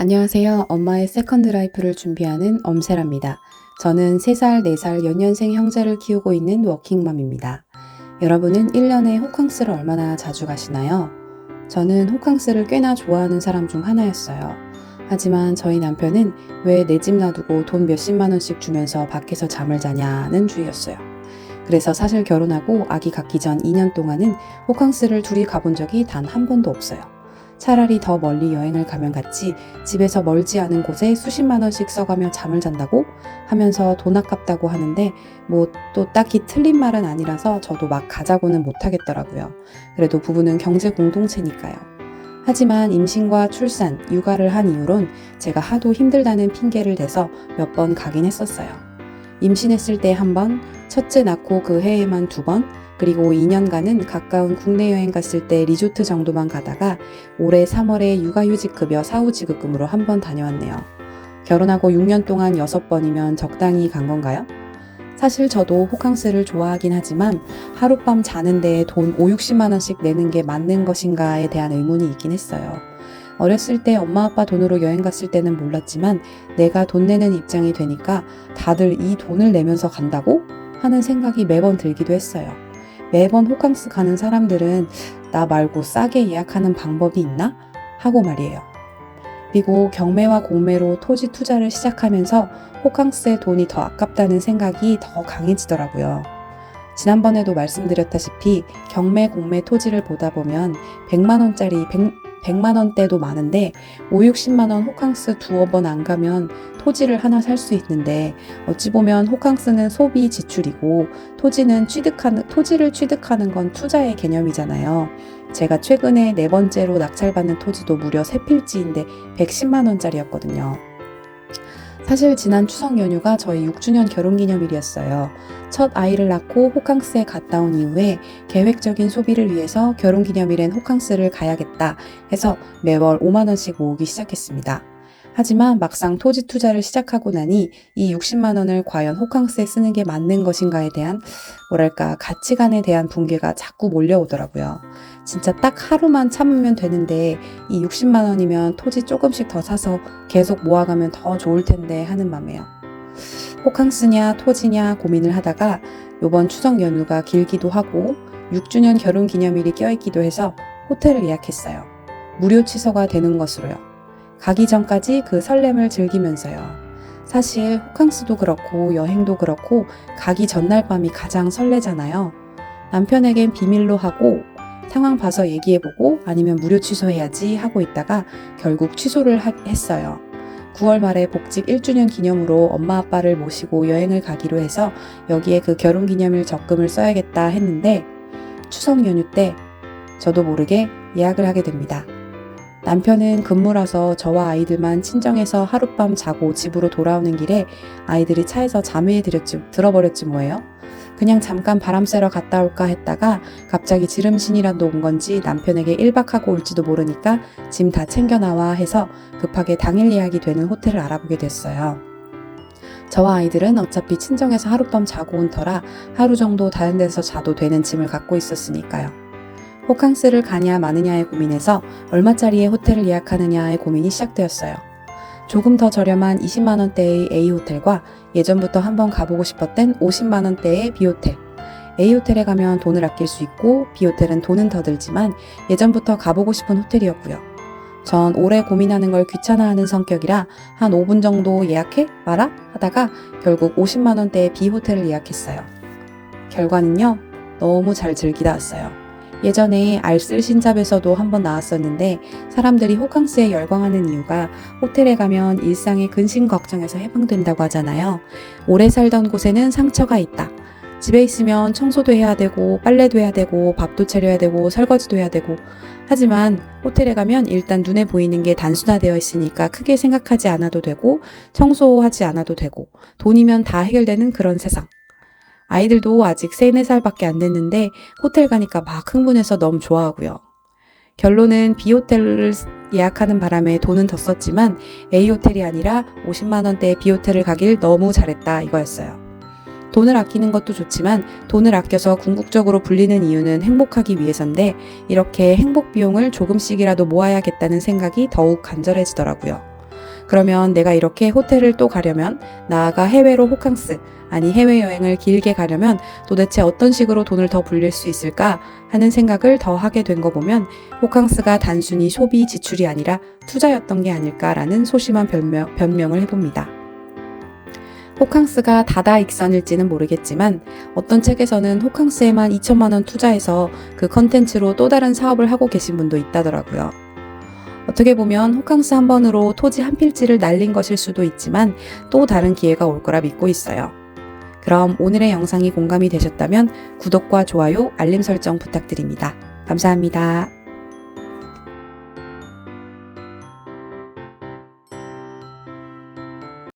안녕하세요. 엄마의 세컨드 라이프를 준비하는 엄세라입니다. 저는 3살, 4살 연년생 형제를 키우고 있는 워킹맘입니다. 여러분은 1년에 호캉스를 얼마나 자주 가시나요? 저는 호캉스를 꽤나 좋아하는 사람 중 하나였어요. 하지만 저희 남편은 왜 내 집 놔두고 돈 몇십만 원씩 주면서 밖에서 잠을 자냐는 주의였어요. 그래서 사실 결혼하고 아기 갖기 전 2년 동안은 호캉스를 둘이 가본 적이 단 한 번도 없어요. 차라리 더 멀리 여행을 가면 갔지 집에서 멀지 않은 곳에 수십만 원씩 써가며 잠을 잔다고 하면서 돈 아깝다고 하는데 뭐 또 딱히 틀린 말은 아니라서 저도 막 가자고는 못하겠더라고요. 그래도 부부는 경제 공동체니까요. 하지만 임신과 출산, 육아를 한 이후론 제가 하도 힘들다는 핑계를 대서 몇 번 가긴 했었어요. 임신했을 때 한 번, 첫째 낳고 그 해에만 2번, 그리고 2년간은 가까운 국내 여행 갔을 때 리조트 정도만 가다가 올해 3월에 육아휴직급여 사후지급금으로 한 번 다녀왔네요. 결혼하고 6년 동안 6번이면 적당히 간 건가요? 사실 저도 호캉스를 좋아하긴 하지만 하룻밤 자는 데에 돈 5, 60만 원씩 내는 게 맞는 것인가에 대한 의문이 있긴 했어요. 어렸을 때 엄마 아빠 돈으로 여행 갔을 때는 몰랐지만 내가 돈 내는 입장이 되니까 다들 이 돈을 내면서 간다고? 하는 생각이 매번 들기도 했어요. 매번 호캉스 가는 사람들은 나 말고 싸게 예약하는 방법이 있나? 하고 말이에요. 그리고 경매와 공매로 토지 투자를 시작하면서 호캉스에 돈이 더 아깝다는 생각이 더 강해지더라고요. 지난번에도 말씀드렸다시피 경매 공매 토지를 보다 보면 100만 원대도 많은데 5, 60만 원 호캉스 두어 번 안 가면 토지를 하나 살 수 있는데 어찌 보면 호캉스는 소비 지출이고 토지를 취득하는 건 투자의 개념이잖아요. 제가 최근에 4번째로 낙찰받는 토지도 무려 3필지인데 110만 원짜리였거든요. 사실 지난 추석 연휴가 저희 6주년 결혼기념일이었어요. 첫 아이를 낳고 호캉스에 갔다 온 이후에 계획적인 소비를 위해서 결혼기념일엔 호캉스를 가야겠다 해서 매월 5만 원씩 모으기 시작했습니다. 하지만 막상 토지 투자를 시작하고 나니 이 60만 원을 과연 호캉스에 쓰는 게 맞는 것인가에 대한 가치관에 대한 붕괴가 자꾸 몰려오더라고요. 진짜 딱 하루만 참으면 되는데 이 60만 원이면 토지 조금씩 더 사서 계속 모아가면 더 좋을 텐데 하는 맘이에요. 호캉스냐 토지냐 고민을 하다가 요번 추석 연휴가 길기도 하고 6주년 결혼 기념일이 껴있기도 해서 호텔을 예약했어요. 무료 취소가 되는 것으로요. 가기 전까지 그 설렘을 즐기면서요. 사실 호캉스도 그렇고 여행도 그렇고 가기 전날 밤이 가장 설레잖아요. 남편에겐 비밀로 하고 상황 봐서 얘기해보고 아니면 무료 취소해야지 하고 있다가 결국 취소를 했어요. 9월 말에 복직 1주년 기념으로 엄마 아빠를 모시고 여행을 가기로 해서 여기에 그 결혼기념일 적금을 써야겠다 했는데 추석 연휴 때 저도 모르게 예약을 하게 됩니다. 남편은 근무라서 저와 아이들만 친정에서 하룻밤 자고 집으로 돌아오는 길에 아이들이 차에서 잠에 들어버렸지 뭐예요. 그냥 잠깐 바람 쐬러 갔다 올까 했다가 갑자기 지름신이라도 온 건지 남편에게 1박하고 올지도 모르니까 짐 다 챙겨 나와 해서 급하게 당일 예약이 되는 호텔을 알아보게 됐어요. 저와 아이들은 어차피 친정에서 하룻밤 자고 온 터라 하루 정도 다른 데서 자도 되는 짐을 갖고 있었으니까요. 호캉스를 가냐 마느냐에 고민해서 얼마짜리의 호텔을 예약하느냐의 고민이 시작되었어요. 조금 더 저렴한 20만 원대의 A호텔과 예전부터 한번 가보고 싶었던 50만 원대의 B호텔. A호텔에 가면 돈을 아낄 수 있고 B호텔은 돈은 더 들지만 예전부터 가보고 싶은 호텔이었고요. 전 오래 고민하는 걸 귀찮아하는 성격이라 한 5분 정도 예약해? 마라? 하다가 결국 50만 원대의 B호텔을 예약했어요. 결과는요, 너무 잘 즐기다 왔어요. 예전에 알쓸신잡에서도 한번 나왔었는데 사람들이 호캉스에 열광하는 이유가 호텔에 가면 일상의 근심 걱정에서 해방된다고 하잖아요. 오래 살던 곳에는 상처가 있다. 집에 있으면 청소도 해야 되고 빨래도 해야 되고 밥도 차려야 되고 설거지도 해야 되고 하지만 호텔에 가면 일단 눈에 보이는 게 단순화되어 있으니까 크게 생각하지 않아도 되고 청소하지 않아도 되고 돈이면 다 해결되는 그런 세상. 아이들도 아직 3, 4살밖에 안 됐는데 호텔 가니까 막 흥분해서 너무 좋아하고요. 결론은 B호텔을 예약하는 바람에 돈은 더 썼지만 A호텔이 아니라 50만 원대의 B호텔을 가길 너무 잘했다 이거였어요. 돈을 아끼는 것도 좋지만 돈을 아껴서 궁극적으로 불리는 이유는 행복하기 위해서인데 이렇게 행복 비용을 조금씩이라도 모아야겠다는 생각이 더욱 간절해지더라고요. 그러면 내가 이렇게 호텔을 또 가려면, 나아가 해외로 호캉스, 아니 해외여행을 길게 가려면 도대체 어떤 식으로 돈을 더 불릴 수 있을까 하는 생각을 더 하게 된 거 보면 호캉스가 단순히 소비 지출이 아니라 투자였던 게 아닐까라는 소심한 변명을 해봅니다. 호캉스가 다다익선일지는 모르겠지만 어떤 책에서는 호캉스에만 2천만 원 투자해서 그 컨텐츠로 또 다른 사업을 하고 계신 분도 있다더라고요. 어떻게 보면 호캉스 한 번으로 토지 한 필지를 날린 것일 수도 있지만 또 다른 기회가 올 거라 믿고 있어요. 그럼 오늘의 영상이 공감이 되셨다면 구독과 좋아요, 알림 설정 부탁드립니다. 감사합니다.